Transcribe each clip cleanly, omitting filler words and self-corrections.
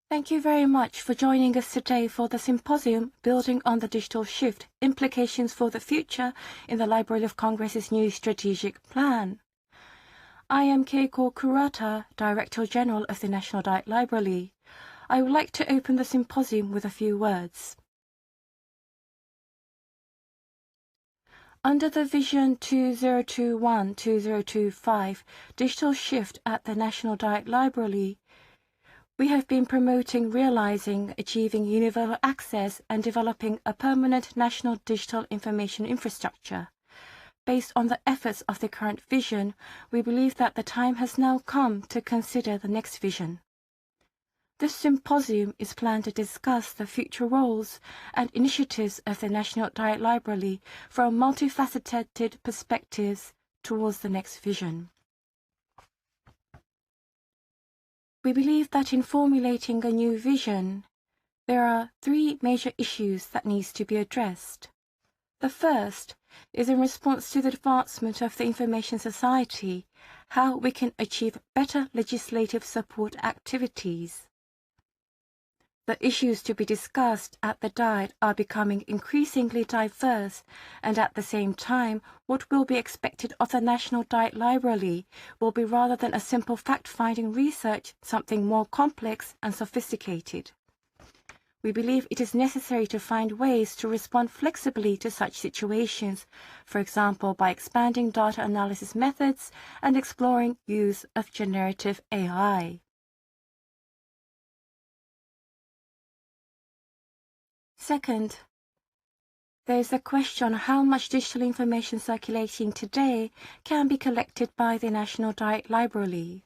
Thank you very much for joining us today for the Symposium Building on the Digital Shift, Implications for the Future in the Library of Congress's new strategic plan. I am Keiko KURATA, Director General of the National Diet Library. I would like to open the symposium with a few words. Under the Vision 2021-2025 Digital Shift at the National Diet Library, we have been promoting realizing, achieving universal access and developing a permanent national digital information infrastructure. Based on the efforts of the current vision, we believe that the time has now come to consider the next vision. This symposium is planned to discuss the future roles and initiatives of the National Diet Library from multifaceted perspectives towards the next vision. We believe that in formulating a new vision, there are three major issues that need to be addressed. The first is in response to the advancement of the information society, how we can achieve better legislative support activities. The issues to be discussed at the Diet are becoming increasingly diverse, and at the same time, what will be expected of the National Diet Library will be, rather than a simple fact-finding research, something more complex and sophisticated. We believe it is necessary to find ways to respond flexibly to such situations, for example, by expanding data analysis methods and exploring use of generative AI. Second, there is a question on how much digital information circulating today can be collected by the National Diet Library.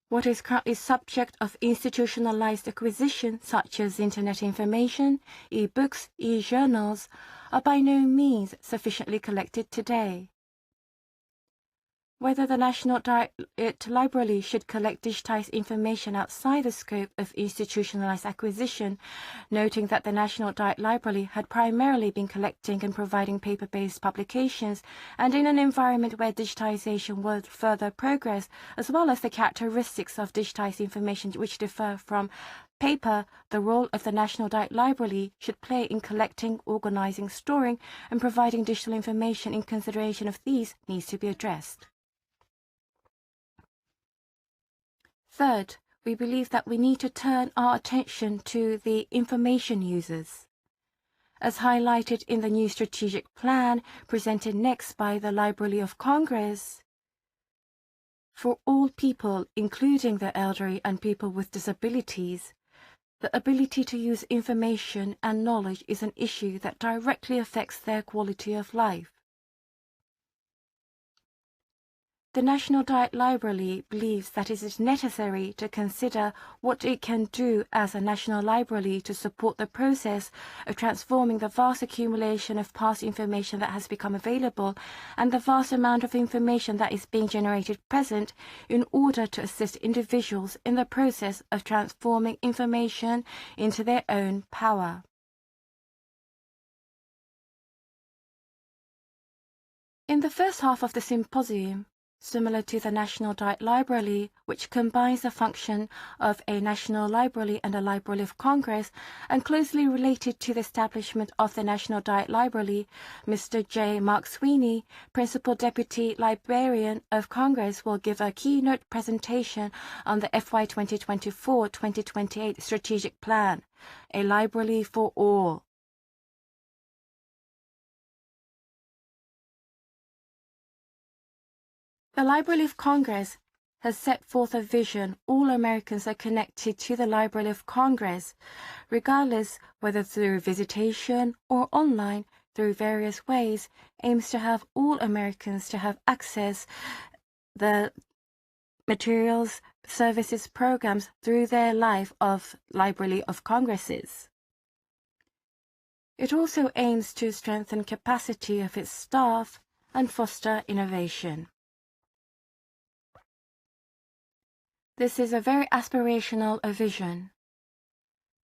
What is currently subject of institutionalized acquisition, such as internet information, e-books, e-journals, are by no means sufficiently collected today. Whether the National Diet Library should collect digitized information outside the scope of institutionalized acquisition, noting that the National Diet Library had primarily been collecting and providing paper-based publications, and in an environment where digitization will further progress, as well as the characteristics of digitized information which differ from paper, the role of the National Diet Library should play in collecting, organizing, storing, and providing digital information in consideration of these needs to be addressed. Third, we believe that we need to turn our attention to the information users. As highlighted in the new strategic plan presented next by the Library of Congress, for all people, including the elderly and people with disabilities, the ability to use information and knowledge is an issue that directly affects their quality of life. The National Diet Library believes that it is necessary to consider what it can do as a national library to support the process of transforming the vast accumulation of past information that has become available and the vast amount of information that is being generated present in order to assist individuals in the process of transforming information into their own power. In the first half of the symposium, similar to the National Diet Library, which combines the function of a national library and a Library of Congress, and closely related to the establishment of the National Diet Library, Mr. J. Mark Sweeney, Principal Deputy Librarian of Congress, will give a keynote presentation on the FY 2024-2028 Strategic Plan, A Library for All. The Library of Congress has set forth a vision all Americans are connected to the Library of Congress, regardless whether through visitation or online through various ways, aims to have all Americans to have access the materials, services, programs through their life of Library of Congresses. It also aims to strengthen capacity of its staff and foster innovation. This is a very aspirational vision,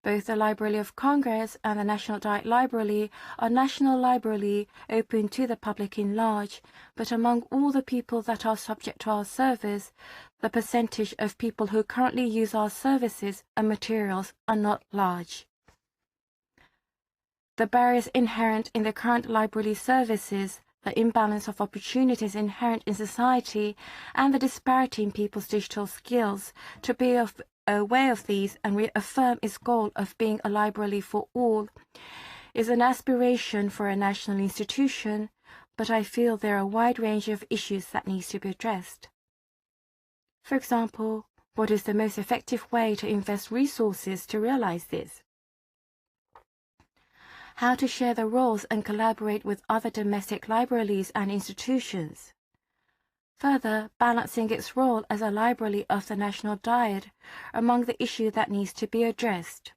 Both the Library of Congress and the National Diet Library are national library open to the public in large, but among all the people that are subject to our service, the percentage of people who currently use our services and materials are not large. The barriers inherent in the current library services, the imbalance of opportunities inherent in society, and the disparity in people's digital skills to be aware of these and reaffirm its goal of being a library for all is an aspiration for a national institution, but I feel there are a wide range of issues that needs to be addressed. For example, what is the most effective way to invest resources to realize this? How to share the roles and collaborate with other domestic libraries and institutions. Further, balancing its role as a library of the National Diet among the issues that needs to be addressed.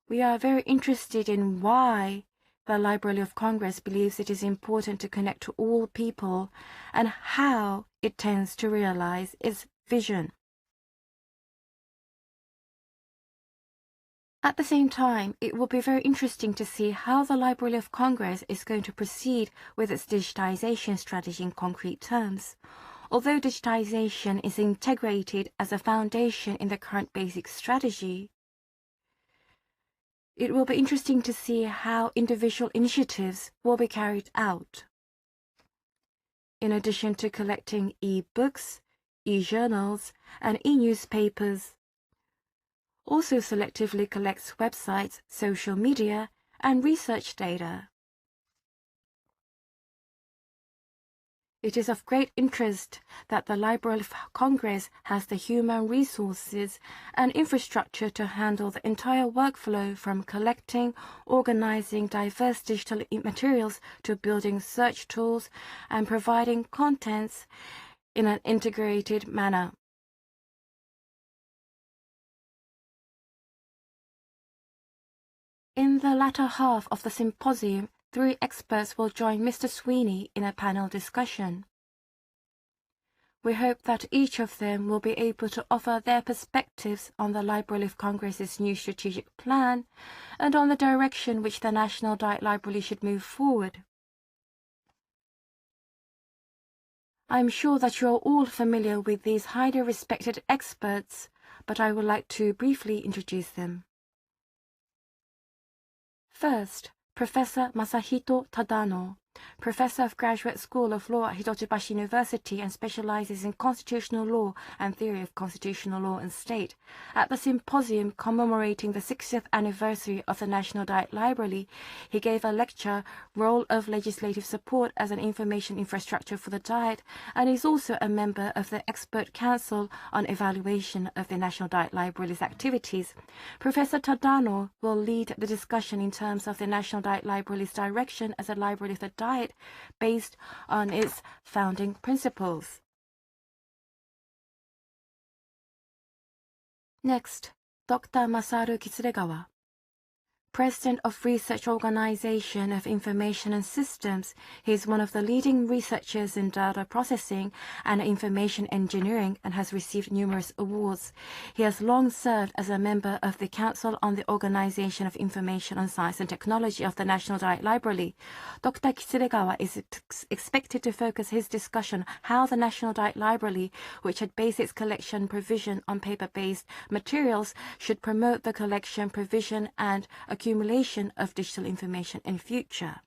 We are very interested in why the Library of Congress believes it is important to connect to all people and how it tends to realize its vision. At the same time, it will be very interesting to see how the Library of Congress is going to proceed with its digitization strategy in concrete terms. Although digitization is integrated as a foundation in the current basic strategy, it will be interesting to see how individual initiatives will be carried out. In addition to collecting e-books, e-journals, and e-newspapers, also selectively collects websites, social media, and research data. It is of great interest that the Library of Congress has the human resources and infrastructure to handle the entire workflow from collecting, organizing diverse digital materials to building search tools and providing contents in an integrated manner. In the latter half of the symposium, 3 experts will join Mr. Sweeney in a panel discussion. We hope that each of them will be able to offer their perspectives on the Library of Congress's new strategic plan and on the direction which the National Diet Library should move forward. I am sure that you are all familiar with these highly respected experts, but I would like to briefly introduce them. First, Professor Masahito Tadano, Professor of Graduate School of Law at Hitotsubashi University and specializes in constitutional law and theory of constitutional law and state. At the symposium commemorating the 60th anniversary of the National Diet Library, he gave a lecture, Role of Legislative Support as an Information Infrastructure for the Diet, and is also a member of the Expert Council on Evaluation of the National Diet Library's activities. Professor Tadano will lead the discussion in terms of the National Diet Library's direction as a library of the Diet based on its founding principles. Next, Dr. Masaru Kitsuregawa, President of Research Organization of Information and Systems. He is one of the leading researchers in data processing and information engineering and has received numerous awards. He has long served as a member of the Council on the Organization of Information on Science and Technology of the National Diet Library. Dr. Kitsuregawa is expected to focus his discussion how the National Diet Library, which had based its collection provision on paper-based materials, should promote the collection, provision, and accumulation of digital information in future.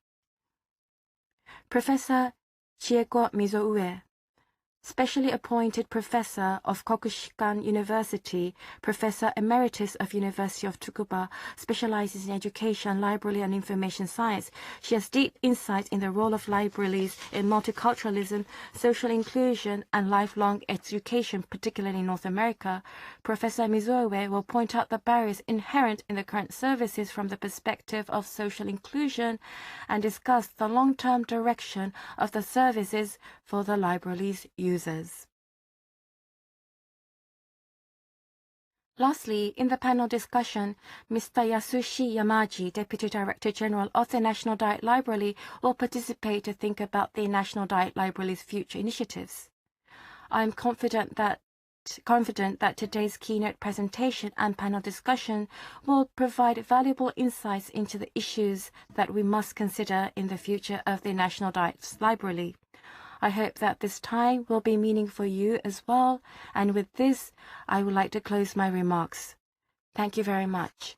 Professor Chieko Mizoue, Specially Appointed Professor of Kokushikan University, Professor Emeritus of University of Tsukuba, specializes in education, library and information science. She has deep insight in the role of libraries in multiculturalism, social inclusion and lifelong education, particularly in North America. Professor Mizoue will point out the barriers inherent in the current services from the perspective of social inclusion and discuss the long-term direction of the services for the library's users. Lastly, in the panel discussion, Mr. Yasushi Yamaji, Deputy Director General of the National Diet Library, will participate to think about the National Diet Library's future initiatives. I am confident that confident that today's keynote presentation and panel discussion will provide valuable insights into the issues that we must consider in the future of the National Diet Library. I hope that this time will be meaningful for you as well, and with this, I would like to close my remarks. Thank you very much.